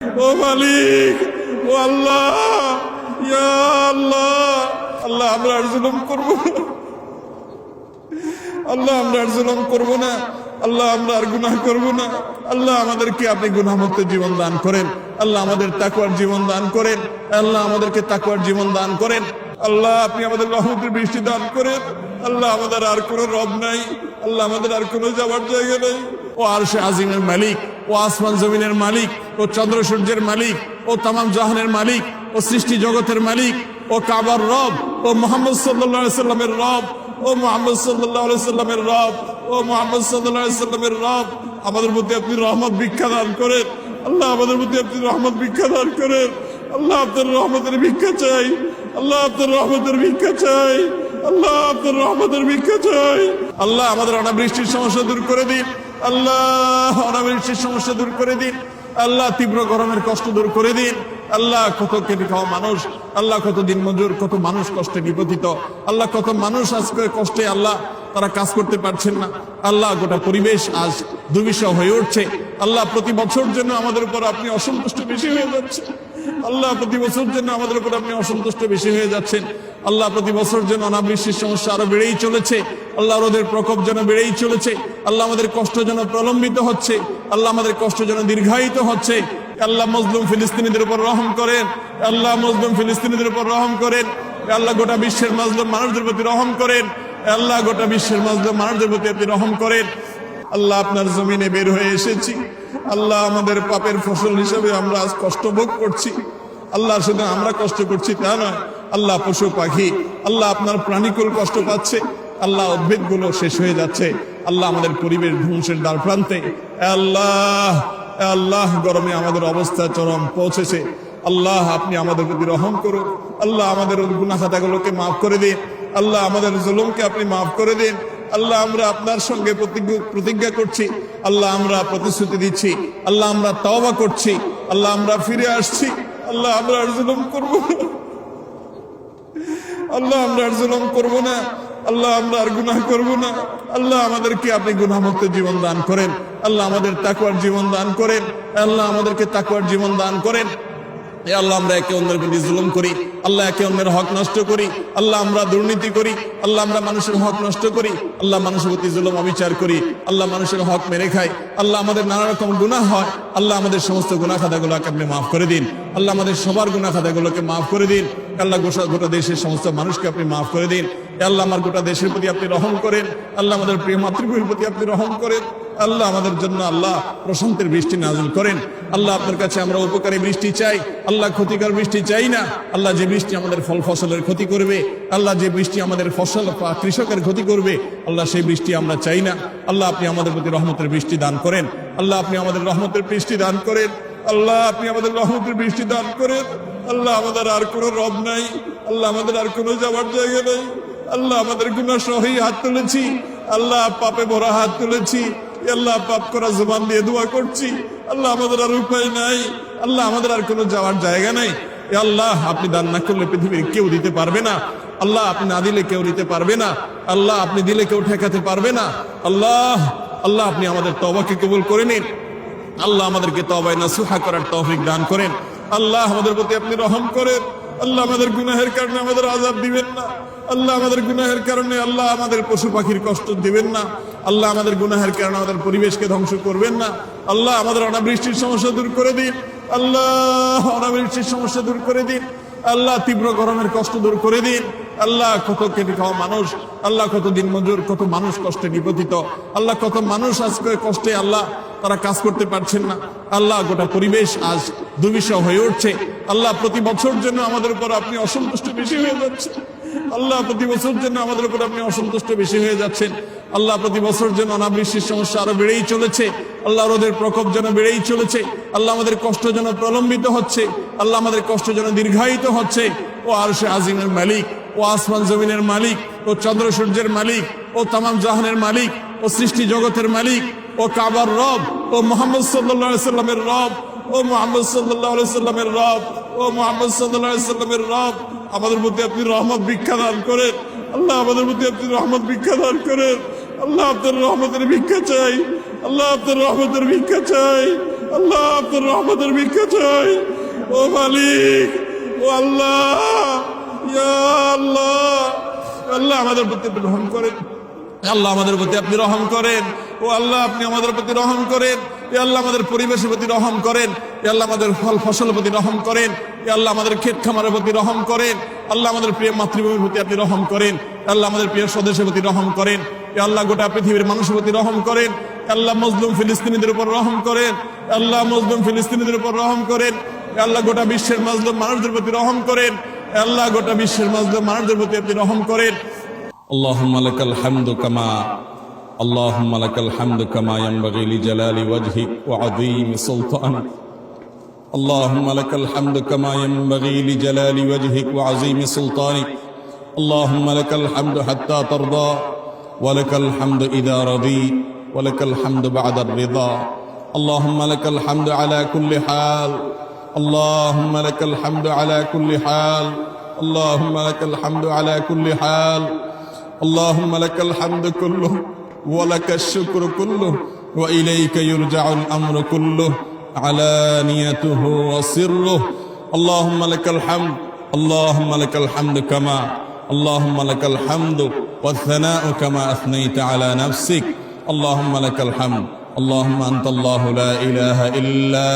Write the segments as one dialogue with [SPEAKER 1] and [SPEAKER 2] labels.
[SPEAKER 1] ও মালিক, ও আল্লাহ, ইয়া আল্লাহ, আল্লাহ আমরা আর জুলুম করবো না, আল্লাহ আমরা আর জুলুম করবো না, আল্লাহ আমরা আর গুনাহ করবো না। আল্লাহ আমাদেরকে আপনি গুনাহমুক্ত জীবন দান করেন, আল্লাহ আমাদের তাকওয়ার জীবন দান করেন, আল্লাহ আমাদেরকে তাকওয়ার জীবন দান করেন। আল্লাহ আপনি আমাদের রহমতের বৃষ্টি দান করেন। আল্লাহ আমাদের আর কোনো রব নাই, আল্লাহ আমাদের আর কোনো যাওয়ার জায়গা নেই। ও আরশে আজিমের মালিক, ও আসমান জমিনের মালিক, ও চন্দ্র সূর্যের মালিক, ও তামাম জাহানের মালিক, ও সৃষ্টি জগতের মালিক, ও কাবার রব, ও মুহাম্মদ সাল্লাল্লাহু আলাইহি সাল্লামের রব, ও মুহাম্মদ সাল্লাল্লাহু আলাইহি সাল্লামের রব, ও মুহাম্মদ সাল্লাল্লাহু আলাইহি সাল্লামের রব, আমাদের প্রতি আপনি রহমত ভিক্ষা দান করেন। আল্লাহ আমাদের প্রতি আপনি রহমত ভিক্ষা দান করেন। আল্লাহ আপনার রহমতের ভিক্ষা চাই, আল্লাহ আপনার রহমতের ভিক্ষা চাই, আল্লাহ আপনার রহমতের ভিক্ষা চাই। আল্লাহ আমাদের অনাবৃষ্টির সমস্যা দূর করে দিন, আল্লাহ অনাবৃষ্টির সমস্যা দূর করে দিন। আল্লাহ তীব্র গরমের কষ্ট দূর করে দিন। আল্লাহ কত কেটে খাওয়া মানুষ, আল্লাহ কত দিন মজুর, কত মানুষ কষ্টে নিপতিত, আল্লাহ কত মানুষ আজকে কষ্টে আল্লাহ তারা কাজ করতে পারছেন না। আল্লাহ গোটা পরিবেশ আজ দুর্বিষহ হয়ে উঠছে। আল্লাহ প্রতি বছর জন্য আমাদের উপর আপনি অসন্তুষ্ট বেশি হয়ে যাচ্ছেন। আল্লাহ প্রতি বছর জন্য আমাদের উপর আপনি অসন্তুষ্ট বেশি হয়ে যাচ্ছেন। আল্লাহ প্রতি বছর যেন অনাবৃষ্টির সমস্যা আরো বেড়েই চলেছে। আল্লাহ রোদের প্রকোপ যেন বেড়েই চলেছে। আল্লাহ আমাদের কষ্ট যেন প্রলম্বিত হচ্ছে, আল্লাহ আমাদের কষ্ট যেন দীর্ঘায়িত হচ্ছে। আল্লাহ মজলুম ফিলিস্তিনিদের উপর রহম করেন, আল্লাহ মজলুম ফিলিস্তিনিদের উপর রহম করেন। আল্লাহ গোটা বিশ্বের মজলুম মানুষদের প্রতি রহম করেন, আল্লাহ গোটা বিশ্বের মজলুম মানুষদের প্রতি আপনি রহম করেন। আল্লাহ আপনার জমিনে বের হয়ে এসেছি, আল্লাহ আমাদের পাপের ফসল হিসেবে আমরা আজ কষ্ট ভোগ করছি। আল্লাহ শুধু আমরা কষ্ট করছি তা নয়, আল্লাহ পশু পাখি, আল্লাহ আপনার প্রাণীকুল কষ্ট পাচ্ছে, আল্লাহ উদ্ভিদগুলো শেষ হয়ে যাচ্ছে, আল্লাহ আমাদের পরিবেশ ধ্বংসের দ্বার প্রান্তে। আল্লাহ আল্লাহ গরমে আমাদের অবস্থা চরম পৌঁছেছে। আল্লাহ আপনি আমাদের প্রতি রহম করুন। আল্লাহ আমাদের গুনাহ খাতাগুলোকে মাফ করে দিন, আল্লাহ আমাদের জুলুমকে আপনি মাফ করে দিন। আল্লাহ আমরা আপনার সঙ্গে প্রতিজ্ঞা করছি, আল্লাহ আমরা প্রতিশ্রুতি দিচ্ছি, আল্লাহ আমরা তওবা করছি, আল্লাহ আমরা ফিরে আসছি। আল্লাহ আমরা আর জুলুম করব না, আল্লাহ আমরা আর জুলুম করব না, আল্লাহ আমরা আর গুনাহ করব না। আল্লাহ আমাদেরকে আপনি গুনাহমুক্ত জীবন দান করেন, আল্লাহ আমাদের তাকওয়ার জীবন দান করেন, আল্লাহ আমাদেরকে তাকওয়ার জীবন দান করেন। আল্লাহ আমরা একে অন্যের প্রতি জুলুম করি, আল্লাহ একে অন্যের হক নষ্ট করি, আল্লাহ আমরা দুর্নীতি করি, আল্লাহ আমরা মানুষের হক নষ্ট করি, আল্লাহ মানুষের প্রতি জুলুম অবিচার করি, আল্লাহ মানুষের হক মেরে খাই, আল্লাহ আমাদের নানা রকম গুনাহ হয়। আল্লাহ আমাদের সমস্ত গুনাহ খাতাগুলোকে আপনি মাফ করে দিন, আল্লাহ আমাদের সবার গুনাহ খাতাগুলোকে মাফ করে দিন। আল্লাহ গোটা দেশের সমস্ত মানুষকে আপনি মাফ করে দিন। আল্লাহ আমার গোটা দেশের প্রতি আপনি রহম করেন, আল্লাহ আমাদের প্রিয় মাতৃভূমির প্রতি আপনি রহম করেন। আল্লাহ আমাদের জন্য আল্লাহ প্রশান্তির বৃষ্টি নাযিল করেন। আল্লাহ আপনার কাছে আমরা উপকারী বৃষ্টি চাই, আল্লাহ ক্ষতিকর বৃষ্টি চাই না। আল্লাহ যে বৃষ্টি আমাদের ফল ফসলের ক্ষতি করবে, আল্লাহ যে বৃষ্টি আমাদের ফসল বা কৃষকের ক্ষতি করবে, আল্লাহ সেই বৃষ্টি আমরা চাই না। আল্লাহ আপনি আমাদের প্রতি রহমতের বৃষ্টি দান করেন, আল্লাহ আপনি আমাদের রহমতের বৃষ্টি দান করেন, আল্লাহ আপনি আমাদের রহমতের বৃষ্টি দান করেন। আল্লাহ আমাদের আর কোনো রব নাই, আল্লাহ আমাদের আর কোনো যাওয়ার জায়গা নেই। আল্লাহ আমাদের গুনাহ সহই হাত তুলেছি, আল্লাহ পাপে ভরা হাত তুলেছি, আল্লাহ পাপ করা জবান দিয়ে দোয়া করছি। আল্লাহ আমাদের আর উপায় নাই, আল্লাহ আমাদের আর কোনো যাওয়ার জায়গা নেই। আল্লাহ আপনি দান না করলে পৃথিবীর কেউ দিতে পারবে না, আল্লাহ আপনি না দিলে কেউ দিতে পারবে না, আল্লাহ আপনি দিলে কেউ ঠেকাতে পারবে না। আল্লাহ আল্লাহ আপনি আমাদের তওবাকে কবুল করে নিন, আল্লাহ আমাদেরকে তওবায়ে নাসুহা করার তৌফিক দান করেন। আল্লাহ আমাদের প্রতি আপনি রহম করেন, আল্লাহ আমাদের গুনাহের কারণে আমাদের আযাব দিবেন না, আল্লাহ আমাদের গুনাহের কারণে আল্লাহ আমাদের পশু পাখির কষ্ট দিবেন না, আল্লাহ আমাদের গুনাহের কারণে আমাদের পরিবেশকে ধ্বংস করবেন না। আল্লাহ আমাদের অনাবৃষ্টির সমস্যা দূর করে দিন, আল্লাহ অনাবৃষ্টির সমস্যা দূর করে দিন, আল্লাহ তীব্র গরমের কষ্ট দূর করে দিন। আল্লাহ কত কেটে খাওয়া মানুষ, আল্লাহ কত দিন মজুর, কত মানুষ কষ্টে নিপতিত, আল্লাহ কত মানুষ আজকে কষ্টে আল্লাহ তারা কাজ করতে পারছেন না। আল্লাহ গোটা পরিবেশ আজ দুর্বিষহ হয়ে উঠছে। আল্লাহ প্রতি বছর জন্য আমাদের উপর আপনি অসন্তুষ্ট বেশি হয়ে যাচ্ছেন, আল্লাহ প্রতি বছর জন্য আমাদের উপর আপনি অসন্তুষ্ট বেশি হয়ে যাচ্ছেন। আল্লাহ প্রতি বছর যেন অনাবৃষ্টির সমস্যা আরো বেড়েই চলেছে, আল্লাহ রোদের প্রকোপ যেন বেড়েই চলেছে, আল্লাহ আমাদের কষ্ট যেন প্রলম্বিত হচ্ছে, আল্লাহ আমাদের কষ্ট যেন দীর্ঘায়িত হচ্ছে। ও আরশে আজিমের মালিক, ও আসমান জমিনের মালিক, ও চন্দ্র সূর্যের মালিক, ও তামাম জাহানের মালিক, ও সৃষ্টি জগতের মালিক, ও কাবার রব, ও মুহাম্মদ সাল্লাল্লাহু আলাইহি সাল্লামের রব, ও মুহাম্মদ সাল্লাল্লাহু আলাইহি সাল্লামের রব, ও মুহাম্মদ সাল্লাল্লাহু আলাইহি সাল্লামের রব, আমাদের প্রতি আপনি রহমত ভিক্ষা দান করেন, আল্লাহ আমাদের প্রতি আপনি রহমত ভিক্ষা দান করেন। আল্লাহ আপনার রহমতের ভিক্ষা চাই, আল্লাহ আপনার রহমতের ভিক্ষা চাই, আল্লাহ আপনার রহমতের ভিক্ষা চাই ও মালিক ও আল্লাহ ইয়া আল্লাহ আল্লাহ আমাদের প্রতি রহম করেন আল্লাহ আমাদের প্রতি আপনি রহম করেন ও আল্লাহ আপনি আমাদের প্রতি রহম করেন আল্লাহ আমাদের পরিবেশের প্রতি রহম করেন আল্লাহ আমাদের ফল ফসলের প্রতি রহম করেন আল্লাহ আমাদের ক্ষেত খামারের প্রতি রহম করেন আল্লাহ আমাদের প্রিয় মাতৃভূমির প্রতি আপনি রহম করেন আল্লাহ আমাদের প্রিয় স্বদেশের প্রতি রহম করেন আল্লাহ গোটা পৃথিবীর মানুষের প্রতি রহম করেন আল্লাহ মজলুম ফিলিস্তিনিদের উপর রহম করেন আল্লাহ মজলুম ফিলিস্তিনিদের উপর রহম করেন আল্লাহ গোটা বিশ্বের মজলুম মানুষদের প্রতি রহম করেন আল্লাহ গোটা বিশ্বের মজলুম মানুষদের প্রতি আপনি রহম করেন اللهم لك الحمد كما ينبغي لجلال وجهك وعظيم سلطانك اللهم لك الحمد كما ينبغي لجلال وجهك وعظيم سلطانك اللهم لك الحمد حتى ترضى ولك الحمد إذا رضيت ولك الحمد بعد الرضا اللهم لك الحمد على كل حال اللهم لك الحمد على كل حال اللهم لك الحمد على كل حال اللهم لك الحمد كله ولك الشكر كله وإليك يرجع الأمر كله علانيته وسره اللهم لك الحمد اللهم لك الحمد كما اللهم لك الحمد والثناء كما أثنيت على نفسك اللهم لك الحمد اللهم أنت الله لا إله إلا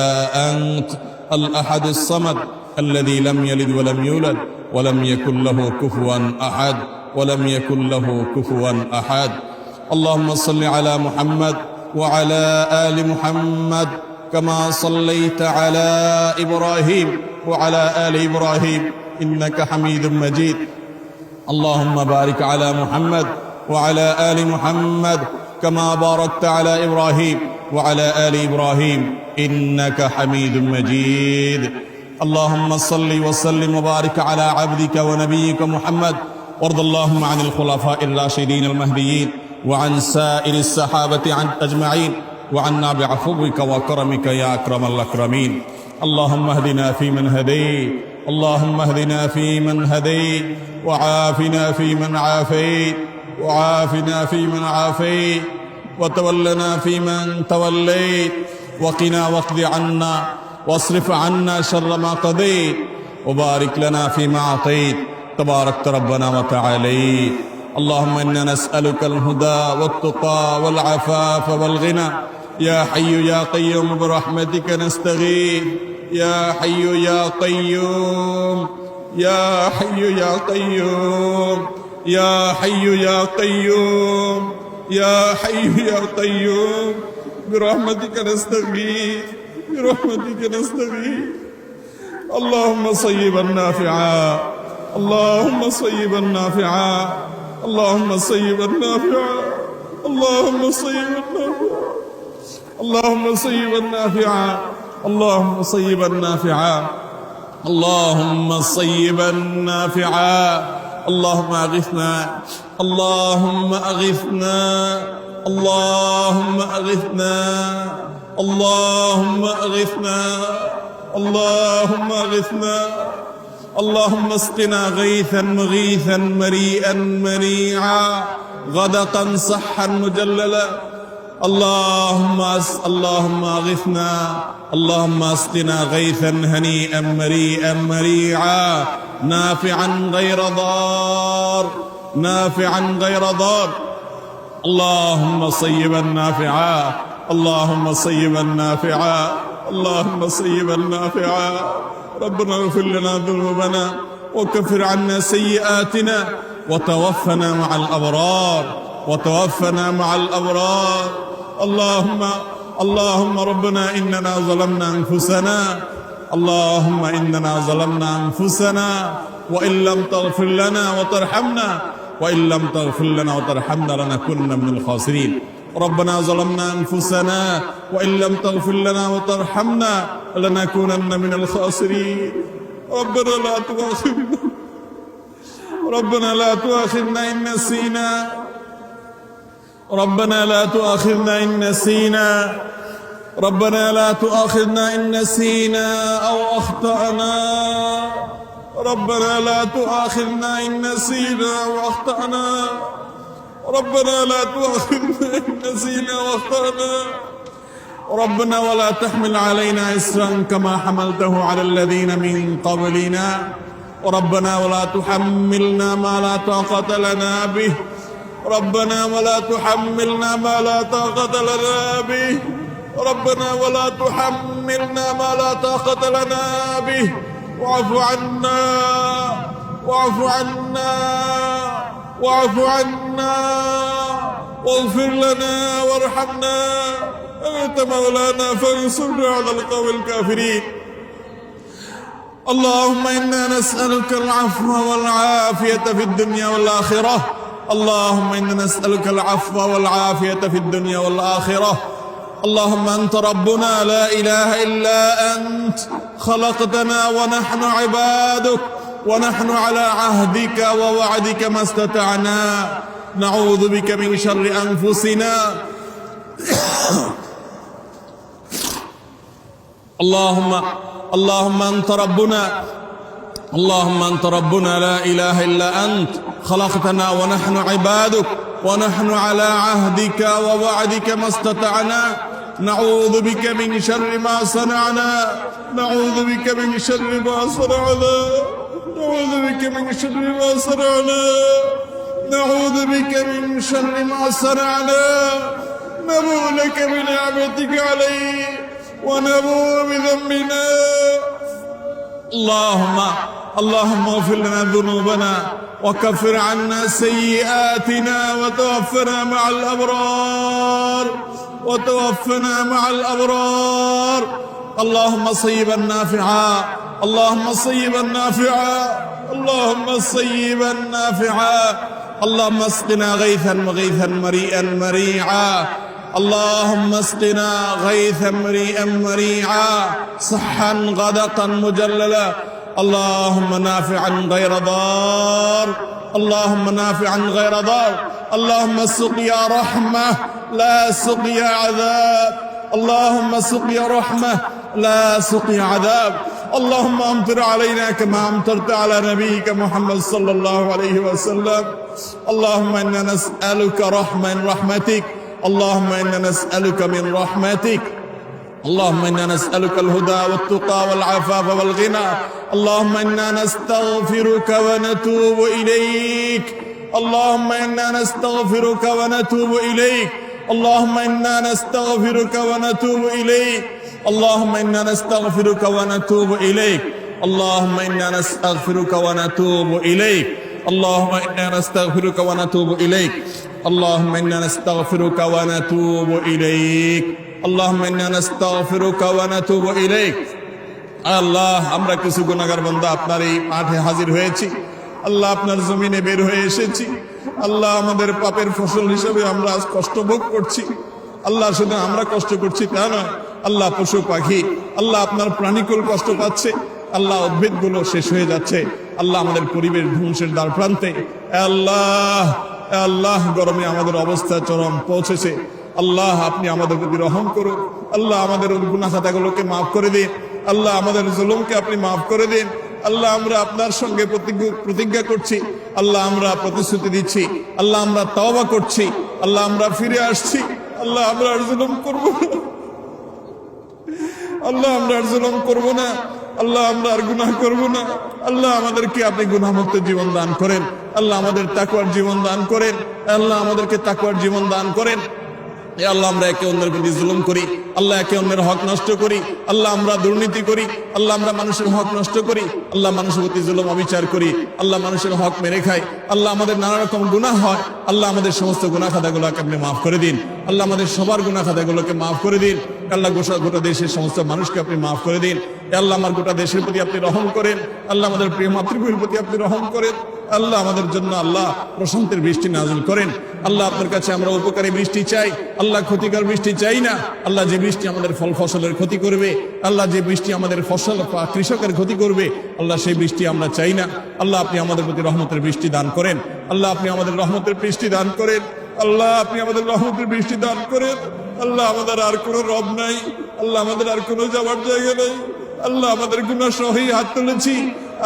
[SPEAKER 1] أنت الأحد الصمد الذي لم يلد ولم يولد ولم يكن له كفوا أحد ولم يكن له كفوا أحد اللهم صل على محمد وعلى آل محمد كما صليت على إبراهيم وعلى آل إبراهيم إنك حميد مجيد اللهم بارك على محمد وعلى آل محمد كما باركت على إبراهيم وعلى آل إبراهيم إنك حميد مجيد اللهم صل وسلم وبارك على عبدك ونبيك محمد وارض اللهم عن الخلفاء الراشدين المهديين وعن سائر الصحابة أجمعين وعنا بعفوك وكرمك يا أكرم الأكرمين اللهم اهدنا فيمن هديت اللهم اهدنا فيمن هديت وعافنا فيمن عافيت وعافنا فيمن عافيت وتولنا فيمن توليت وقنا واقض عنا واصرف عنا شر ما قضيت وبارك لنا فيما أعطيت تباركت ربنا وتعاليت اللهم إنا نسألك الهدى والتقى والعفاف والغنى يا حي يا قيوم برحمتك نستغيث يا حي يا قيوم يا حي يا قيوم يا حي يا قيوم يا حي يا قيوم برحمتك نستغيث برحمتك نستغيث اللهم صيبا نافعا اللهم صيبا نافعا اللهم صيبا نافعا اللهم صيبا نافعا اللهم صيبا نافعا اللهم صيبا نافعا اللهم صيبا نافعا اللهم اغثنا اللهم اغثنا اللهم اغثنا اللهم اغثنا اللهم اغثنا اللهم اسقنا غيثا مغيثا مريئا مريعا غدقا صحا مجللا اللهم اغثنا اللهم اسقنا غيثا هنيئا مريئا مريعا نافعا غير ضار نافعا غير ضار اللهم صيبا نافعا اللهم صيبا نافعا اللهم صيبا نافعا ربنا اغفر لنا ذنوبنا وكفر عنا سيئاتنا وتوفنا مع الأبرار وتوفنا مع الأبرار اللهم ربنا إننا ظلمنا أنفسنا اللهم إننا ظلمنا أنفسنا وإن لم تغفر لنا وترحمنا وإن لم تغفر لنا وترحمنا لنكونن من الخاسرين ربنا ظلمنا أنفسنا وإن لم تغفر لنا وترحمنا لنكونن من الخاسرين ربنا لا تؤاخذنا ربنا لا تؤاخذنا إن نسينا ربنا لا تؤاخذنا إن نسينا ربنا لا تؤاخذنا إن نسينا أو أخطأنا ربنا لا تؤاخذنا إن نسينا أو أخطأنا ربنا لا تؤاخذنا إن نسينا وأخطأنا ربنا ولا تحمل علينا إصرا كما حملته على الذين من قبلنا ربنا ولا تحملنا ما لا طاقة لنا به ربنا ولا تحملنا ما لا طاقة لنا به ربنا ولا تحملنا ما لا طاقة لنا به واعف عنا واعف عنا واعف عنا واغفر لنا وارحمنا أنت مولانا فانصرنا على القوم الكافرين اللهم إنا نسألك العفو والعافية في الدنيا والآخرة اللهم إنا نسألك العفو والعافية في الدنيا والآخرة اللهم أنت ربنا لا إله إلا أنت خلقتنا ونحن عبادك ونحن على عهدك ووعدك ما استطعنا نعوذ بك من شر أنفسنا اللهم أنت ربنا لا إله إلا أنت خلقتنا ونحن عبادك ونحن على عهدك ووعدك ما استطعنا نعوذ بك من شر ما صنعنا نعوذ بك من شر ما صنعنا نعوذ بك من شر ما صنعنا نعوذ بك من شر ما صنعنا نبوء لك بنعمتك عليه ونبوء بذنبنا اللهم اغفر لنا ذنوبنا وكفر عنا سيئاتنا وتوفنا مع الأبرار اللهم صيبا نافعا اللهم صيبا نافعا اللهم صيبا نافعا اللهم اسقنا غيثا مريئا اللهم اسقنا غيثا مريئا صحا غدقا مجللا اللهم نافعا غير ضار اللهم سقيا رحمة لا سقيا عذاب اللهم سقيا رحمة لا سقيا عذاب اللهم امطر علينا كما امطرت على نبيك محمد صلى الله عليه وسلم اللهم إنا نسألك رحمتك اللهم إنا نسألك من رحمتك اللهم إنا نسألك الهدى والتقى والعفاف والغنى اللهم إنا نستغفرك ونتوب إليك اللهم إنا نستغفرك ونتوب إليك اللهم إنا نستغفرك ونتوب إليك اللهم إنا نستغفرك ونتوب إليك اللهم إنا نستغفرك ونتوب إليك اللهم إنا نستغفرك ونتوب إليك اللهم إنا نستغفرك ونتوب إليك اللهم إنا نستغفرك ونتوب إليك আল্লাহ আমরা কিছু গুনাহগার বান্দা আপনার এই মাঠে হাজির হয়েছি আল্লাহ আপনার জমিনে বের হয়ে এসেছি আল্লাহ আমাদের পাপের ফসল হিসেবে আমরা আজ কষ্ট ভোগ করছি আল্লাহ শুধু আমরা কষ্ট করছি তা নয় আল্লাহ পশু পাখি আল্লাহ আপনার প্রাণীকুল কষ্ট পাচ্ছে আল্লাহ উদ্ভিদগুলো শেষ হয়ে যাচ্ছে আল্লাহ আমাদের পরিবেশ ধ্বংসের দ্বার প্রান্তে আল্লাহ গরমে আমাদের অবস্থা চরম পৌঁছেছে আল্লাহ আপনি আমাদের প্রতি রহম করুন আল্লাহ আমাদের গুনাহ খাতাগুলোকে মাফ করে দিন আল্লাহ আমাদের জুলুমকে আপনি মাফ করে দিন আল্লাহ আমরা আপনার সঙ্গে প্রতিজ্ঞা করছি আল্লাহ আমরা প্রতিশ্রুতি দিচ্ছি আল্লাহ আমরা তওবা করছি আল্লাহ আমরা ফিরে আসছি আল্লাহ আমরা আর জুলুম করব না আল্লাহ আমরা আর জুলুম করব না আল্লাহ আমরা আর গুনাহ করব না আল্লাহ আমাদেরকে আপনি গুনাহমুক্ত জীবন দান করেন আল্লাহ আমাদের তাকওয়ার জীবন দান করেন আল্লাহ আমাদেরকে তাকওয়ার জীবন দান করেন এ আল্লাহ আমরা একে অন্যের প্রতি জুলুম করি আল্লাহ একে অন্যের হক নষ্ট করি আল্লাহ আমরা দুর্নীতি করি আল্লাহ আমরা মানুষের হক নষ্ট করি আল্লাহ মানুষের প্রতি জুলুম অবিচার করি আল্লাহ মানুষের হক মেরে খাই আল্লাহ আমাদের নানা রকম গুনাহ হয় আল্লাহ আমাদের সমস্ত গুনাহ খাতাগুলোকে আপনি মাফ করে দিন আল্লাহ আমাদের সবার গুনাহ খাতাগুলোকে মাফ করে দিন আল্লাহ গোটা দেশের সমস্ত মানুষকে আপনি মাফ করে দিন আল্লাহ আমার গোটা দেশের প্রতি আপনি রহম করেন আল্লাহ আমাদের প্রিয় মাতৃভূমির প্রতি আপনি রহম করেন আল্লাহ আমাদের জন্য আল্লাহ প্রশান্তির বৃষ্টি নাযিল করেন আল্লাহ আপনার কাছে আমরা উপকারী বৃষ্টি চাই আল্লাহ ক্ষতিকর বৃষ্টি চাই না আল্লাহ যে বৃষ্টি আমাদের ফল ফসলের ক্ষতি করবে আল্লাহ যে বৃষ্টি আমাদের ফসল কৃষকের ক্ষতি করবে আল্লাহ সেই বৃষ্টি আমরা চাই না আল্লাহ আপনি আমাদের প্রতি রহমতের বৃষ্টি দান করেন আল্লাহ আপনি আমাদের রহমতের বৃষ্টি দান করেন আল্লাহ আপনি আমাদের রহমতের বৃষ্টি দান করেন আল্লাহ আমাদের আর কোনো রব নাই আল্লাহ আমাদের আর কোনো যাওয়ার জায়গা নেই আল্লাহ আমাদের গুনাহ সহি হাত তুলেছি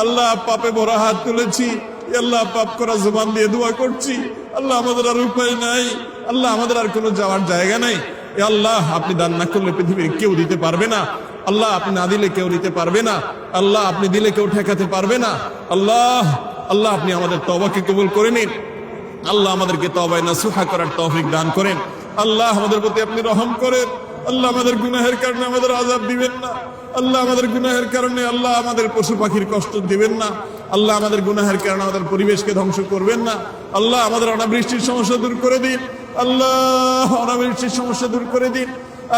[SPEAKER 1] আল্লাহ পাপে ভরা হাত তুলেছি আল্লাহ পাপ করা জবান দিয়ে দোয়া করছি আল্লাহ আমাদের আর উপায় নাই আল্লাহ আমাদের আর কোনো যাওয়ার জায়গা নাই এ আল্লাহ আপনি দান না করলে পৃথিবীর কেউ দিতে পারবে না। আল্লাহ আপনি না দিলে কেউ নিতে পারবে না। আল্লাহ আপনি দিলে কেউ ঠেকাতে পারবে না। আল্লাহ আল্লাহ আপনি আমাদের তওবাকে কবুল করে নিন। আল্লাহ আমাদেরকে তওবায়ে নাসুহা করার তৌফিক দান করেন। আল্লাহ আমাদের প্রতি আপনি রহম করেন। আল্লাহ আমাদের গুনাহের কারণে আমাদের আযাব দিবেন না। আল্লাহ আমাদের গুনাহের কারণে আল্লাহ আমাদের পশু পাখির কষ্ট দিবেন না। আল্লাহ আমাদের গুনাহের কারণে আমাদের পরিবেশকে ধ্বংস করবেন না। আল্লাহ আমাদের অনাবৃষ্টির সমস্যা দূর করে দিন। আল্লাহ অনাবৃষ্টির সমস্যা দূর করে দিন।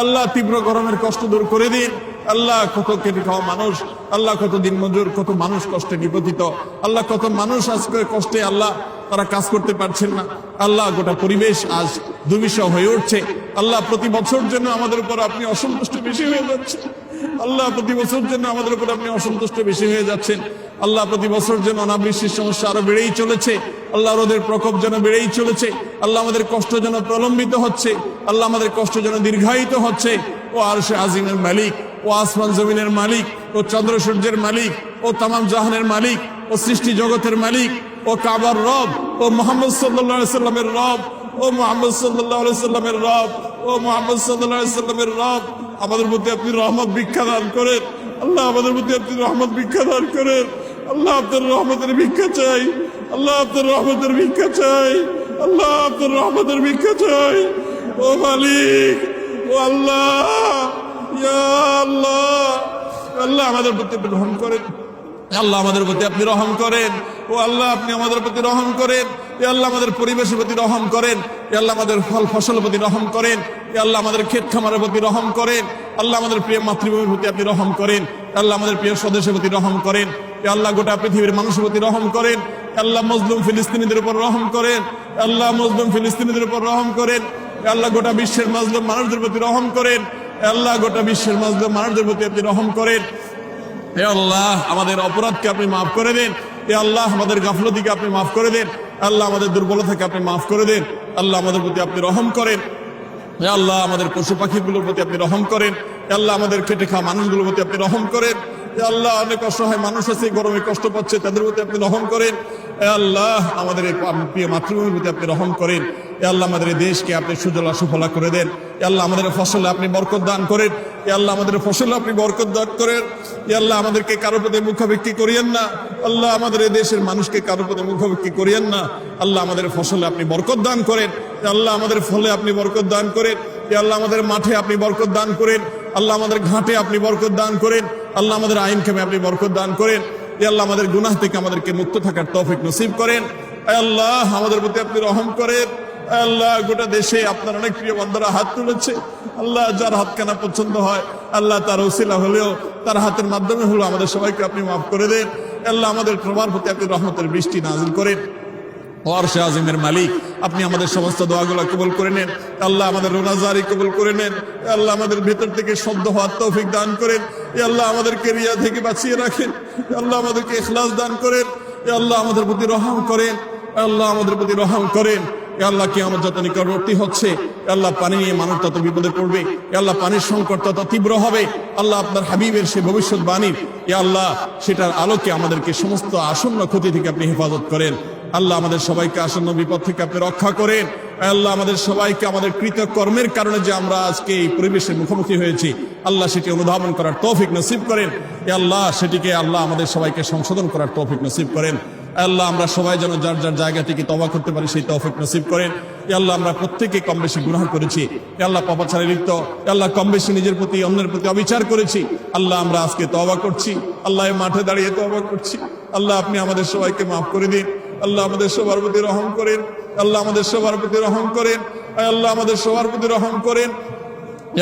[SPEAKER 1] আল্লাহ তীব্র গরমের কষ্ট দূর করে দিন। আল্লাহ কত কেটে খাওয়া মানুষ, আল্লাহ কত দিন মজুর, কত মানুষ কষ্টে নিপতিত, আল্লাহ কত মানুষ আজকে কষ্টে আল্লাহ তারা কাজ করতে পারছেন না। আল্লাহ গোটা পরিবেশ আজ দুর্বিষহ হয়ে উঠছে। আল্লাহ প্রতি বছর জন্য আমাদের উপর আপনি অসন্তুষ্ট বেশি হয়ে যাচ্ছেন। আল্লাহ প্রতি বছর জন্য আমাদের উপর আপনি অসন্তুষ্ট বেশি হয়ে যাচ্ছেন। আল্লাহ প্রতি বছর যেন অনাবৃষ্টির সমস্যা আরো বেড়েই চলেছে। আল্লাহ রোদের প্রকোপ যেন বেড়েই চলেছে। আল্লাহ আমাদের কষ্ট যেন প্রলম্বিত হচ্ছে। আল্লাহ আমাদের কষ্ট যেন দীর্ঘায়িত হচ্ছে। ও আরশে আজিমের মালিক, ও আসমান জমিনের মালিক, ও চন্দ্র সূর্যের মালিক, ও তামাম জাহানের মালিক, ও সৃষ্টি জগতের মালিক, ও কাবার রব, ও মুহাম্মদ সাল্লাল্লাহু আলাইহি সাল্লামের রব, ও মুহাম্মদ সাল্লাল্লাহু আলাইহি সাল্লামের রব, ও মুহাম্মদ সাল্লাল্লাহু আলাইহি সাল্লামের রব, আমাদের প্রতি আপনি রহমত ভিক্ষা দান করেন। আল্লাহ আমাদের প্রতি আপনি রহমত ভিক্ষা দান করেন। আল্লাহ আপনার রহমতের ভিক্ষা চাই। আল্লাহ আপনার রহমতের ভিক্ষা চাই। আল্লাহ আপনার রহমতের ভিক্ষা চাই। ও মালিক, ও আল্লাহ, ইয়া আল্লাহ, আল্লাহ আমাদের প্রতি আপনি রহম করেন। আল্লাহ আমাদের প্রতি আপনি রহম করেন। ও আল্লাহ আপনি আমাদের প্রতি রহম করেন। এ আল্লাহ আমাদের পরিবেশের প্রতি রহম করেন। এ আল্লাহ আমাদের ফল ফসলের প্রতি রহম করেন। এ আল্লাহ আমাদের ক্ষেত খামারের প্রতি রহম করেন। আল্লাহ আমাদের প্রিয় মাতৃভূমির প্রতি আপনি রহম করেন। আল্লাহ আমাদের প্রিয় স্বদেশের প্রতি রহম করেন। এ আল্লাহ গোটা পৃথিবীর মানুষের প্রতি রহম করেন। আল্লাহ মজলুম ফিলিস্তিনিদের উপর রহম করেন। আল্লাহ মজলুম ফিলিস্তিনিদের উপর রহম করেন। আল্লাহ গোটা বিশ্বের মাজলুম মানুষদের প্রতি রহম করেন। আল্লাহ গোটা বিশ্বের মাজলুম মানুষদের প্রতি আপনি রহম করেন। হে আল্লাহ আমাদের অপরাধকে আপনি মাফ করে দেন। হে আল্লাহ আমাদের গাফলতিকে আপনি মাফ করে দেন। আল্লাহ আমাদের দুর্বলতাকে আপনি মাফ করে দেন। আল্লাহ আমাদের প্রতি আপনি রহম করেন। হে আল্লাহ আমাদের পশু পাখিগুলোর প্রতি আপনি রহম করেন। হে আল্লাহ আমাদের খেটে খাওয়া মানুষগুলোর প্রতি আপনি রহম করেন। হে আল্লাহ অনেক অসহায় মানুষ আছে গরমে কষ্ট পাচ্ছে, তাদের প্রতি আপনি রহম করেন। হে আল্লাহ আমাদের এই প্রিয় মাতৃভূমির প্রতি আপনি রহম করেন। হে আল্লাহ আমাদের এই দেশকে আপনি সুজলা সুফলা করে দেন। হে আল্লাহ আমাদের ফসলে আপনি বরকত দান করেন। হে আল্লাহ আমাদের ফসলে আপনি বরকত দান করেন। হে আল্লাহ আমাদেরকে কারোর প্রতি মুখাভিক্ষি করিয়েন না। আল্লাহ আমাদের এই দেশের মানুষকে কারোর প্রতি মুখাভিক্ষি করিয়েন না। আল্লাহ আমাদের ফসলে আপনি বরকত দান করেন। হে আল্লাহ আমাদের ফলে আপনি বরকত দান করেন। হে আল্লাহ আমাদের মাঠে আপনি বরকত দান করেন। আল্লাহ আমাদের ঘাটে আপনি বরকত দান করেন। আল্লাহ আমাদের আইন কামে আপনি বরকত দান করেন। হে আল্লাহ আমাদের গুনাহ থেকে আমাদেরকে মুক্ত থাকার তৌফিক নসিব করেন। হে আল্লাহ আমাদের প্রতি আপনি রহম করেন। হে আল্লাহ গোটা দেশে আপনার অনেক প্রিয় বান্দারা হাত তুলেছে। আল্লাহ যার হাতখানা পছন্দ হয় আল্লাহ তার ওসিলা হলেও তার হাতের মাধ্যমে হলো আমাদের সবাইকে আপনি মাফ করে দেন। আল্লাহ আমাদের প্রমার প্রতি আপনি রহমতের বৃষ্টি নাজিল করেন। আরশে আজিমের মালিক আপনি আমাদের সমস্ত দোয়াগুলো কবুল করে নেন। আল্লাহ আমাদের রোজাদারি কবুল করে নেন। আল্লাহ আমাদের ভেতর থেকে শব্দ হওয়ার তৌফিক দান করেন। আল্লাহ আমাদেরকে রিয়া থেকে বাঁচিয়ে রাখেন। আল্লাহ আমাদেরকে ইখলাস দান করেন। আল্লাহ আমাদের প্রতি রহম করেন। আল্লাহ আমাদের প্রতি রহম করেন। আল্লাহ কিয়ামত যত নিকটবর্তী হচ্ছে, আল্লাহ পানি নিয়ে মানুষ তত বিপদে পড়বে। আল্লাহ পানির সংকট তত তীব্র হবে। আল্লাহ আপনার হাবিবের সে ভবিষ্যৎবাণীর আল্লাহ সেটার আলোকে আমাদেরকে সমস্ত আসন্ন ক্ষতি থেকে আপনি হেফাজত করেন। আল্লাহ আমাদের সবাইকে আসন্ন বিপদ থেকে আপনি রক্ষা করেন। আল্লাহ আমাদের সবাইকে আমাদের কৃতকর্মের কারণে যে আমরা আজকে এই পরিবেশের মুখোমুখি হয়েছি আল্লাহ সেটি অনুধাবন করার তৌফিক নসিব করেন। আল্লাহ সেটিকে আল্লাহ আমাদের সবাইকে সংশোধন করার তৌফিক নসিব করেন। আল্লাহ আমরা সবাই যেন যার যার জায়গা থেকে তওবা করতে পারি সেই তৌফিক নসিব করেন। আল্লাহ আমরা প্রত্যেকে কম বেশি গুনাহ করেছি। আল্লাহ পাপাচারে লিপ্ত, আল্লাহ কম বেশি নিজের প্রতি অন্যের প্রতি অবিচার করেছি। আল্লাহ আমরা আজকে তওবা করছি। আল্লাহ মাঠে দাঁড়িয়ে তওবা করছি। আল্লাহ আপনি আমাদের সবাইকে মাফ করে দিন। আল্লাহ আমাদের সবার প্রতি রহম করেন। আল্লাহ আমাদের সবার প্রতি রহম করেন। আল্লাহ আমাদের সবার প্রতি রহম করেন।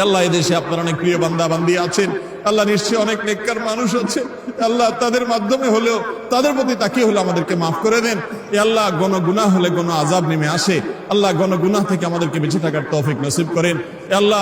[SPEAKER 1] আল্লাহ এই দেশে আপনার অনেক প্রিয় বান্দা বান্দি আছেন। আল্লাহ নিশ্চয়ই অনেক নেককার মানুষ আছে। আল্লাহ তাদের মাধ্যমে হলেও তাদের প্রতি তাকিয়ে হলে আমাদেরকে মাফ করে দেন। আল্লাহ গণ গুনাহ হলে গণ আযাব নেমে আসে। আল্লাহ গণ গুনাহ থেকে আমাদেরকে বেঁচে থাকার তৌফিক নসিব করেন। আল্লাহ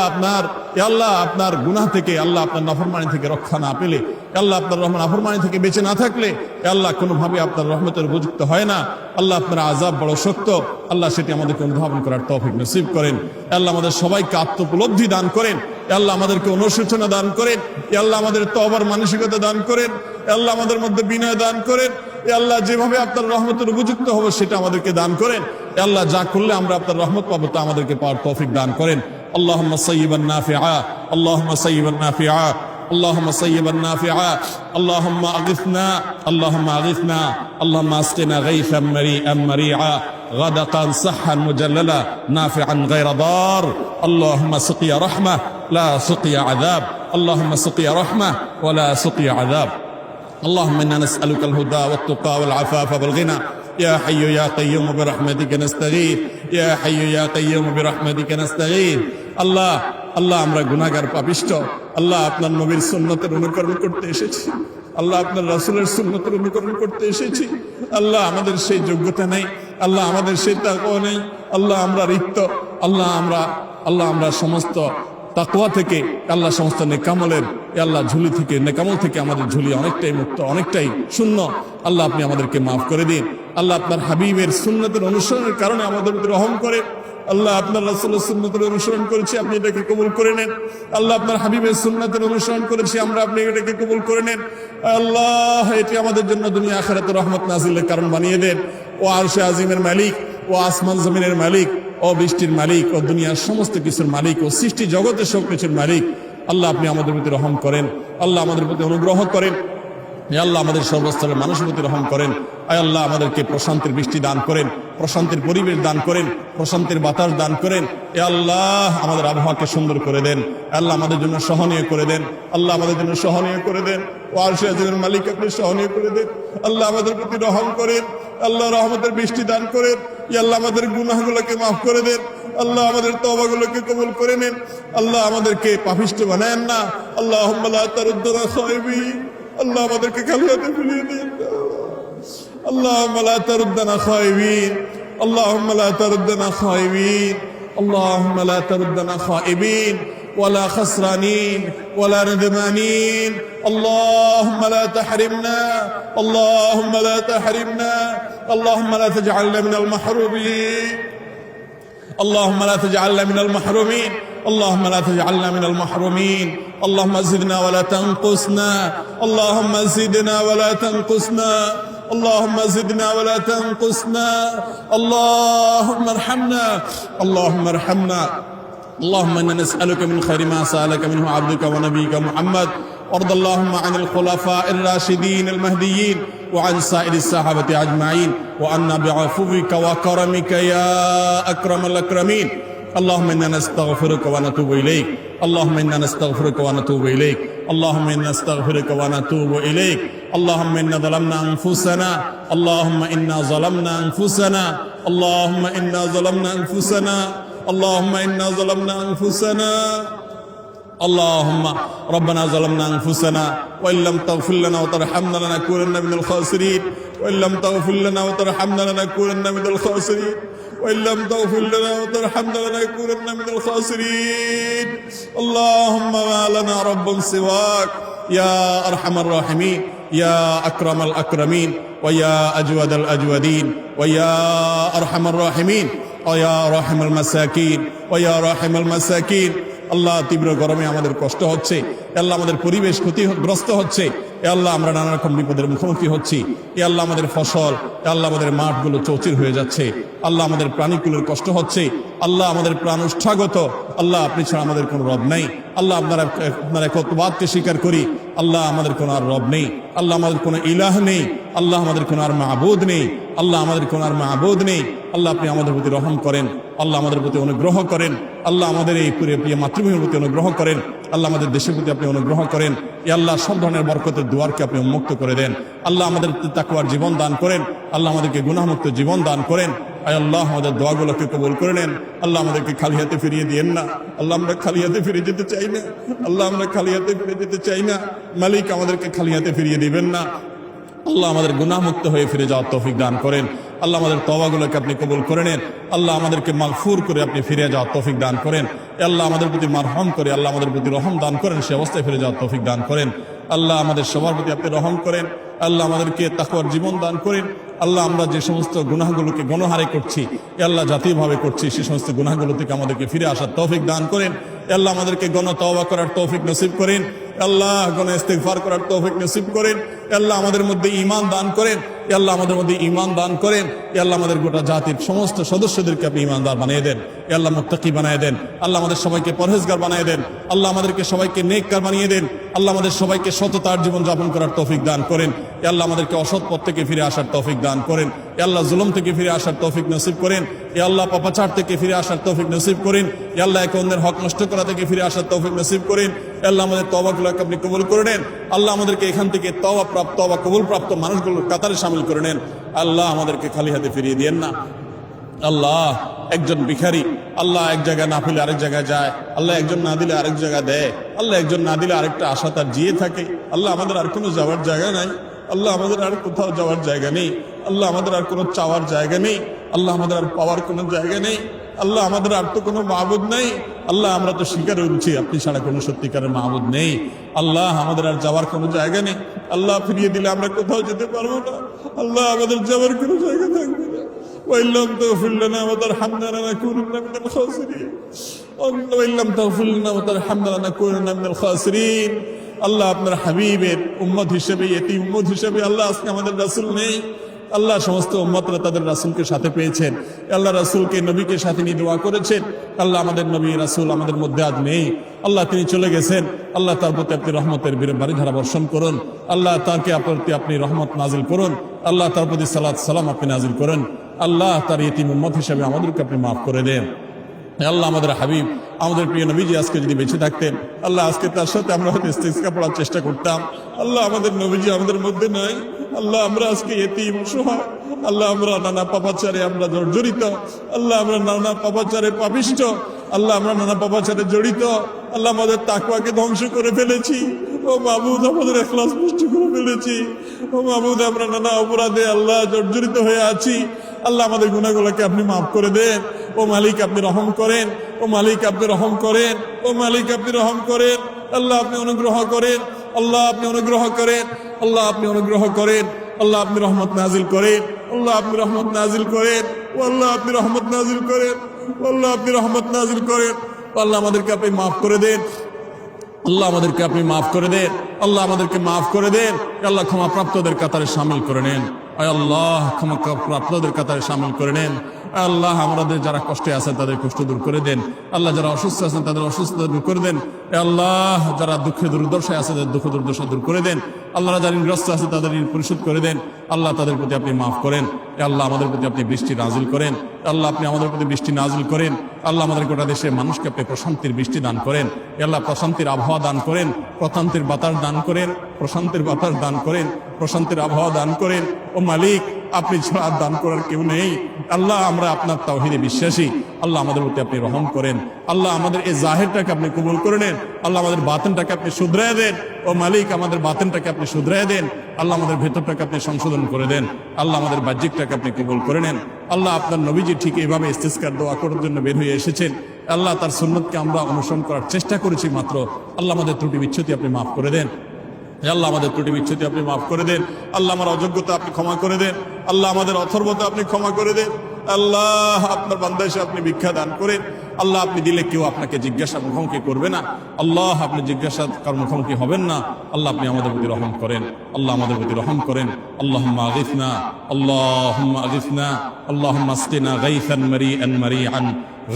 [SPEAKER 1] আপনার গুনাহ থেকে আল্লাহ আপনার নাফরমানি থেকে রক্ষা না পেলে, আল্লাহ আপনার রহমান নাফরমানি থেকে বেঁচে না থাকলে আল্লাহ কোনোভাবে আপনার রহমতের উপযুক্ত হয় না। আল্লাহ আপনার আযাব বড় শক্ত। আল্লাহ সেটি আমাদেরকে অনুধাবন করার তৌফিক নসিব করেন। আল্লাহ আমাদের সবাইকে আত্মোপলব্ধি দান করেন। আল্লাহ আমাদেরকে অনুশোচনা দান করেন। আল্লাহ আমাদের তওবার মানসিকতা দান করেন। আল্লাহ আমাদের মধ্যে বিনয় দান করেন। আল্লাহ যেভাবে আপনার রহমতের উপযুক্ত হবে সেটা আমাদেরকে দান করেন। আল্লাহ যা করলে আমরা আপনার রহমত পাবো তা আমাদেরকে পাওয়ার তৌফিক দান করেন। اللهم صيبا نافعا اللهم صيبا نافعا اللهم صيبا نافعا اللهم اغثنا اللهم اغثنا اللهم اسقنا غيثا مريئا مريعا غدقا صحا مجللا نافعا غير ضار اللهم سقيا رحمة لا سقيا عذاب اللهم سقيا رحمة ولا سقيا عذاب اللهم إنا نسألك الهدى والتقى والعفاف والغنى يا حي يا قيوم برحمتك نستغيث يا حي يا قيوم برحمتك نستغيث الله আল্লাহ আমরা গুনাহগার পাপিষ্ঠ আল্লাহ আপনার নবীর সুন্নতের অনুকরণ করতে এসেছি আল্লাহ আপনার রাসূলের সুন্নতের অনুকরণ করতে এসেছি আল্লাহ আমাদের সেই যোগ্যতা নেই আল্লাহ আমাদের সেই তাকওয়া নেই আল্লাহ আমরা রিক্ত আল্লাহ আমরা সমস্ত তাকওয়া থেকে আল্লাহ সমস্ত নেকামলের আল্লাহ ঝুলি থেকে নেকামল থেকে আমাদের ঝুলি অনেকটাই মুক্ত অনেকটাই শূন্য আল্লাহ আপনি আমাদেরকে মাফ করে দিন আল্লাহ আপনার হাবিবের সুন্নতের অনুসরণের কারণে আমাদের উপর রহম করে আল্লাহ আপনার রাসূলের সুন্নতের অনুসরণ করেছি আপনি এটাকে কবুল করে নেন আল্লাহ আপনার হাবিবের সুন্নতের অনুসরণ করেছি আমরা আপনি এটাকে কবুল করে নেন আল্লাহ এটি আমাদের জন্য দুনিয়া আখিরাতে রহমত নাজিলের কারণ বানিয়ে দেন ও আরশে আজিমের মালিক ও আসমান জমিনের মালিক ও বৃষ্টির মালিক ও দুনিয়ার সমস্ত কিছুর মালিক ও সৃষ্টি জগতের সব কিছুর মালিক আল্লাহ আপনি আমাদের প্রতি রহম করেন আল্লাহ আমাদের প্রতি অনুগ্রহ করেন আল্লাহ আমাদের সর্বস্তরের মানুষের প্রতি রহম করেন আয় আল্লাহ আমাদেরকে প্রশান্তির বৃষ্টি দান করেন প্রশান্তির পরিবেশ দান করেন প্রশান্তির বাতাস দান করেন এ আল্লাহ আমাদের আবহাওয়াকে সুন্দর করে দেন আল্লাহ আমাদের জন্য সহনীয় করে দেন আল্লাহ আমাদের জন্য সহনীয় করে দেন ও আরশে আজিমের মালিক আপনি সহনীয় করে দেন আল্লাহ আমাদের প্রতি রহম করেন আল্লাহ রহমতের বৃষ্টি দান করেন ইয়া আল্লাহ আমাদের গুনাহগুলোকে মাফ করে দেন আল্লাহ আমাদের তওবাগুলোকে কবুল করে নেন আল্লাহ আমাদেরকে পাপিষ্ঠ বানায়েন না আল্লাহুম্মা লা তারুদ্দুনা খায়বিন আল্লাহ আমাদেরকে খালি হাতে ফিরিয়ে দিন اللهم لا تردنا خائبين اللهم لا تردنا خائبين اللهم لا تردنا خائبين ولا خسرانين ولا ندمانين اللهم لا تحرمنا اللهم لا تحرمنا اللهم لا تجعلنا من المحرومين اللهم لا تجعلنا من المحرومين اللهم لا تجعلنا من المحرومين اللهم زدنا ولا تنقصنا اللهم زدنا ولا تنقصنا اللهم زدنا ولا تنقصنا اللهم ارحمنا اللهم ارحمنا اللهم إنا نسألك من خير ما سألك منه عبدك ونبيك محمد وارض اللهم عن الخلفاء الراشدين المهديين وعن سائر الصحابة أجمعين وعنا بعفوك وكرمك يا أكرم الأكرمين اللهم إنا نستغفرك ونتوب إليك اللهم إنا نستغفرك ونتوب إليك اللهم إنا نستغفرك ونتوب إليك اللهم إنا ظلمنا أنفسنا اللهم إنا ظلمنا أنفسنا اللهم إنا ظلمنا أنفسنا اللهم إنا ظلمنا أنفسنا اللهم ربنا ظلمنا أنفسنا وإن لم تغفر لنا وترحمنا لنكونن من الخاسرين وإن لم تغفر لنا وترحمنا لنكونن من الخاسرين وإن لم تغفر لنا وترحمنا لنكونن من الخاسرين اللهم ما لنا رب سواك يا أرحم الراحمين يا أكرم الأكرمين ويا أجود الأجودين ويا أرحم الراحمين ويا راحم المساكين ويا راحم المساكين আল্লাহ তীব্র গরমে আমাদের কষ্ট হচ্ছে আল্লাহ আমাদের পরিবেশ ক্ষতিগ্রস্ত হচ্ছে আল্লাহ আমরা নানা রকম বিপদের মুখোমুখি হচ্ছি আল্লাহ আমাদের ফসল আল্লাহ আমাদের মাঠগুলো চৌচির হয়ে যাচ্ছে আল্লাহ আমাদের প্রাণীগুলোর কষ্ট হচ্ছে আল্লাহ আমাদের প্রাণ উষ্ঠাগত আল্লাহ আপনি ছাড়া আমাদের কোনো রব নেই আল্লাহ আপনার একত্ববাদকে স্বীকার করি আল্লাহ আমাদের কোনো আর রব নেই আল্লাহ আমাদের কোনো ইলাহ নেই আল্লাহ আমাদের কোনো আর মাহবুদ নেই আল্লাহ আমাদের কোনো আর মাহবুদ নেই আল্লাহ আপনি আমাদের প্রতি রহম করেন আল্লাহ আমাদের প্রতি অনুগ্রহ করেন আল্লাহ আমাদের এই প্রিয় মাতৃভূমির প্রতি অনুগ্রহ করেন আল্লাহ আমাদের দেশের প্রতি আপনি অনুগ্রহ করেন আল্লাহ সব ধরনের বরকতের দুয়ারকে আপনি উন্মুক্ত করে দেন আল্লাহ আমাদের তাকওয়ার জীবন দান করেন আল্লাহ আমাদেরকে গুনাহমুক্ত জীবন দান করেন আয় আল্লাহ আমাদের দোয়াগুলোকে কবুল করে নেন আল্লাহ আমাদেরকে খালি হাতে ফিরিয়ে দিয়েন না আল্লাহ আমরা খালি হাতে ফিরে যেতে চাই না আল্লাহ আমরা খালি হাতে ফিরে যেতে চাই না মালিক আমাদেরকে খালি হাতে ফিরিয়ে দিবেন না আল্লাহ আমাদের গুনাহমুক্ত হয়ে ফিরে যাওয়ার তৌফিক দান করেন আল্লাহ আমাদের তওবাগুলোকে আপনি কবুল করে নেন আল্লাহ আমাদেরকে মাগফুর করে আপনি ফিরে যাওয়ার তৌফিক দান করেন আল্লাহ আমাদের প্রতি মারহাম করে আল্লাহ আমাদের প্রতি রহম দান করেন সে অবস্থায় ফিরে যাওয়ার তৌফিক দান করেন আল্লাহ আমাদের সবার প্রতি আপনি রহম করেন আল্লাহ আমাদেরকে তাকওয়ার জীবন দান করেন আল্লাহ আমরা যে সমস্ত গুনাহগুলোকে গণহারে করছি আল্লাহ জাতীয়ভাবে করছি সে সমস্ত গুনাহগুলো থেকে আমাদেরকে ফিরে আসার তৌফিক দান করেন আল্লাহ আমাদেরকে গণ তওবা করার তৌফিক নসিব করেন আল্লাহ গণ ইস্তিগফার করার তৌফিক নসিব করেন আল্লাহ আমাদের মধ্যে ঈমান দান করেন এ আল্লাহ আমাদের মধ্যে ঈমান দান করেন। এ আল্লাহ আমাদের গোটা জাতির সমস্ত সদস্যদেরকে আপনি ঈমানদার বানিয়ে দেন। এ আল্লাহ মুত্তাকি বানিয়ে দেন। আল্লাহ আমাদের সবাইকে পরহেজগার বানিয়ে দেন। আল্লাহ আমাদেরকে সবাইকে নেককার বানিয়ে দেন। আল্লাহ আমাদের সবাইকে সততার জীবন যাপন করার তৌফিক দান করেন। এ আল্লাহ আমাদেরকে অসৎ পথ থেকে ফিরে আসার তৌফিক দান করেন। এ আল্লাহ জুলুম থেকে ফিরে আসার তৌফিক নসিব করেন। এ আল্লাহ পাপাচার থেকে ফিরে আসার তৌফিক নসিব করেন। এ আল্লাহ একে অন্যের হক নষ্ট করা থেকে ফিরে আসার তৌফিক নসিব করেন। এ আল্লাহ আমাদের তওবাগুলোকে আপনি কবুল করে নেন। আল্লাহ আমাদেরকে এখান থেকে তওবা কবুল প্রাপ্ত মানুষগুলোর কাতারে শামিল করে নেন। আল্লাহ আমাদেরকে খালি হাতে ফিরিয়ে দিয়েন না। আল্লাহ একজন ভিখারি, আল্লাহ এক জায়গায় না পেলে আরেক জায়গায় যায়। আল্লাহ একজন না দিলে আরেক জায়গায় দেয়। আল্লাহ একজন না দিলে আরেকটা আশা তার জিয়ে থাকে। আল্লাহ আমাদের আর কোনো যাওয়ার জায়গা নাই। আল্লাহ আমাদের আর কোথাও যাওয়ার জায়গা নেই। আল্লাহ আমাদের আর কোনো চাওয়ার জায়গা নেই। আল্লাহ আমাদের আর পাওয়ার কোনো জায়গা নেই। আল্লাহ আমাদের আর তো কোনো মাবুদ নেই। আল্লাহ আমরা তো স্বীকার করছি আপনি ছাড়া কোনো সত্যিকারের মাবুদ নেই। আল্লাহ আমাদের আর যাওয়ার কোনো জায়গা নেই। আল্লাহ ফিরিয়ে দিলে আমরা কোথাও যেতে পারবো না। আল্লাহ আমাদের যাওয়ার কোনো জায়গা থাকবে না। وإن لم تغفر لنا وترحمنا لنكونن من الخاسرين وإن لم تغفر لنا وترحمنا لنكونن من الخاسرين আল্লাহ আপনার হাবিবের উম্মত হিসেবে, এতিম উম্মত হিসেবে আল্লাহ আজকে আমাদের রাসূল নেই। আল্লাহ সমস্ত উম্মতরা তাদের রাসূলকে সাথে পেয়েছেন। আল্লাহ রাসূলকে নবীকে সাথে নিয়ে দোয়া করেছেন। আল্লাহ আমাদের নবী রাসূল আমাদের মধ্যে আজ নেই। আল্লাহ তিনি চলে গেছেন। আল্লাহ তার প্রতি আপনি রহমতের বারিধারা বর্ষণ করুন। আল্লাহ তাকে প্রতি আপনি রহমত নাজিল করুন। আল্লাহ তার প্রতি সালাত সালাম আপনি নাজিল করুন। আল্লাহ তার ইতিম উম্মত হিসেবে আমাদেরকে আপনি মাফ করে দেন। আল্লাহ আমাদের হাবিব আমাদের প্রিয় নবীজি আজকে যদি বেঁচে থাকতেন, আল্লাহ আজকে তার সাথে আমরা হয়তো ইস্তিসকা পড়ার চেষ্টা করতাম। আল্লাহ আমাদের নবীজি আমাদের মধ্যে নাই। আল্লাহ আমরা আজকে ইতিম অসহায়। আল্লাহ আমরা নানা পাপাচারে আমরা জর্জরিত। আল্লাহ আমরা নানা পাপাচারে পাপিষ্ঠ। আল্লাহ আমরা নানা পাপাচারে জড়িত। আল্লাহ আমাদের তাকওয়াকে ধ্বংস করে ফেলেছি। ও মাবুদ আমাদের ইখলাস নষ্ট করে ফেলেছি। ও মাবুদ আমরা নানা অপরাধে আল্লাহ জর্জরিত হয়ে আছি। আল্লাহ আমাদের গুনাহগুলোকে আপনি মাফ করে দেন। ও মালিক আপনি রহম করেন। ও মালিক আপনি রহম করেন। ও মালিক আপনি রহম করেন। আল্লাহ আপনি অনুগ্রহ করেন। আল্লাহ আপনি অনুগ্রহ করেন। আল্লাহ আপনি অনুগ্রহ করেন। আল্লাহ আপনি রহমত নাজিল করেন। আল্লাহ আপনি রহমত নাজিল করেন। ও আল্লাহ আপনি রহমত নাজিল করেন। আল্লাহ আপনি রহমত নাজিল করেন। আল্লাহ আমাদেরকে আপনি মাফ করে দেন। আল্লাহ আমাদেরকে আপনি মাফ করে দেন। আল্লাহ আমাদেরকে মাফ করে দেন। আল্লাহ ক্ষমা প্রাপ্তদের কাতারে শামিল করে নেন। আল্লাহ ক্ষমা প্রাপ্তদের কাতারে শামিল করে নেন। আল্লাহ আমাদের যারা কষ্টে আছেন তাদের কষ্ট দূর করে দেন। আল্লাহ যারা অসুস্থ আছেন তাদের অসুস্থতা দূর করে দেন। আল্লাহ যারা দুঃখে দুর্দশায় আছে তাদের দুঃখ দুর্দশা দূর করে দেন। আল্লাহ যারা ঋণগ্রস্ত আছে তাদের ঋণ পরিশোধ করে দেন। আল্লাহ তাদের প্রতি আপনি মাফ করেন। আল্লাহ আমাদের প্রতি আপনি বৃষ্টি নাজিল করেন। আল্লাহ আপনি আমাদের প্রতি বৃষ্টি নাজিল করেন। আল্লাহ আমাদের গোটা দেশের মানুষকে আপনি প্রশান্তির বৃষ্টি দান করেন। আল্লাহ প্রশান্তির আবহাওয়া দান করেন। প্রশান্তির বাতাস দান করেন। প্রশান্তির বাতাস দান করেন। প্রশান্তির আবহাওয়া দান করেন। ও মালিক আপনি ছাড়া দান করার কেউ নেই। আল্লাহ আমরা আপনার তাওহীদে বিশ্বাসী। আল্লাহ আমাদের প্রতি আপনি রহম করেন। আল্লাহ আমাদের এই জাহিরটাকে আপনি কবুল করে নেন। আল্লাহ আমাদের বাতিনটাকে আপনি শুধরায় দেন। ও মালিক আমাদের বাতিনটাকে আপনি শুধরায় দেন। আল্লাহ আমাদের ভেতরটাকে আপনি সংশোধন করে দেন। আল্লাহ আমাদের বাহ্যিকটাকে আপনি কবুল করে নেন। আল্লাহ আপনার নবীজি ঠিক এইভাবে ইস্তিসকার দোয়া করার জন্য বের হয়ে এসেছেন। আল্লাহ তার সুন্নতকে আমরা অনুসরণ করার চেষ্টা করেছি মাত্র। আল্লাহ আমাদের ত্রুটি বিচ্ছুতি আপনি মাফ করে দেন। আল্লাহ আমাদের ত্রুটি বিচ্ছুতি আপনি মাফ করে দেন। আল্লাহ আমার অযোগ্যতা আপনি ক্ষমা করে দেন। আল্লাহ আমাদের অথর্বতা আপনি ক্ষমা করে দেন। আল্লাহ আপনার বান্দা এসে আপনি ভিক্ষা দান করেন। আল্লাহ আপনি দিলে কেউ আপনাকে জিজ্ঞাসা মুখোমুখি করবে না। আল্লাহ আপনি জিজ্ঞাসা কার মুখোমুখি হবেন না। আল্লাহ আপনি আমাদের প্রতি রহম করেন। আল্লাহ আমাদের প্রতি রহম করেন। আল্লাহুম্মা আগিথনা আল্লাহুম্মা আগিথনা আল্লাহুম্মা আসকিনা গাইসান মারিআন মারিআন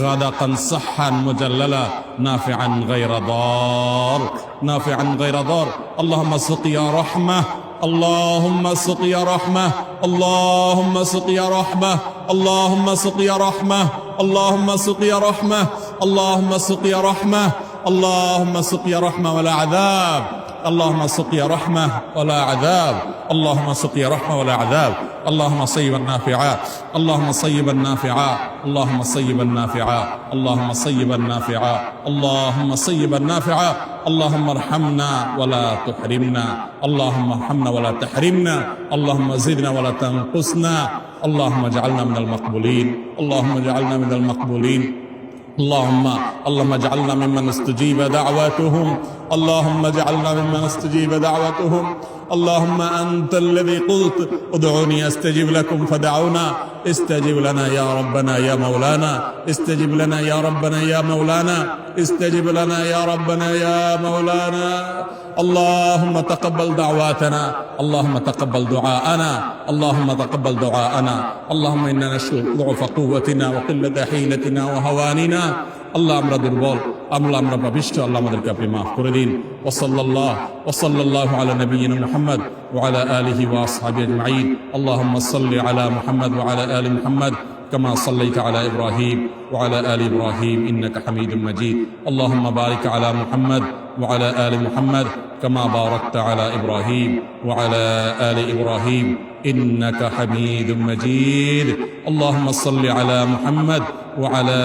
[SPEAKER 1] غادقا صحا مجللا نافعا غير ضار نافعا غير ضار اللهم سقيا رحمة اللهم سقيا رحمة اللهم سقيا رحمة اللهم سقيا رحمة اللهم سقيا رحمة اللهم سقيا رحمة اللهم سقيا رحمة ولا عذاب اللهم سقيا رحمة ولا عذاب اللهم سقيا رحمة ولا عذاب اللهم صيبا نافعا اللهم صيبا نافعا اللهم صيبا نافعا اللهم صيبا نافعا اللهم صيبا نافعا اللهم ارحمنا ولا تحرمنا اللهم ارحمنا ولا تحرمنا اللهم زدنا ولا تنقصنا اللهم اجعلنا من المقبولين اللهم اجعلنا من المقبولين اللهم اجعلنا ممن استجيب دعواتهم اللهم اجعلنا ممن استجيب دعوتهم اللهم أنت الذي قلت ادعوني أستجب لكم فدعونا استجب لنا يا ربنا يا مولانا استجب لنا يا ربنا يا مولانا استجب لنا يا ربنا يا مولانا اللهم تقبل دعواتنا اللهم تقبل دعاءنا اللهم تقبل دعاءنا اللهم إنا نشكو ضعف قوتنا وقلة حيلتنا وهواننا আল্লাহ আমরা দুর্বল আমরা পাপিষ্ঠ আল্লাহ আমাদেরকে আপনি মাফ করে দিন ওয়াসাল্লাল্লাহু আলা নবিয়িনা মুহাম্মদ ওয়া আলা আলিহি ওয়া আসহাবিহি আজমাইন আল্লাহুম্মা সাল্লি আলা মুহাম্মদ ওয়া আলা আলি মুহাম্মদ كما صليت على إبراهيم وعلى آل إبراهيم إنك حميد مجيد اللهم بارك على محمد وعلى آل محمد كما باركت على إبراهيم وعلى آل إبراهيم إنك حميد مجيد اللهم صل على محمد وعلى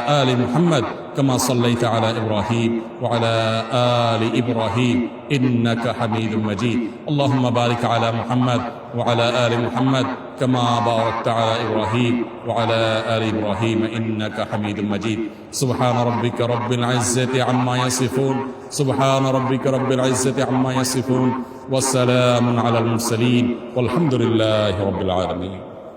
[SPEAKER 1] آل محمد كما صليت على إبراهيم وعلى آل إبراهيم إنك حميد مجيد اللهم بارك على محمد وعلى آل محمد كما باركت على إبراهيم وعلى آل إبراهيم إنك حميد مجيد سبحان ربك رب العزة عما يصفون سبحان ربك رب العزة عما يصفون والسلام على المرسلين والحمد لله رب العالمين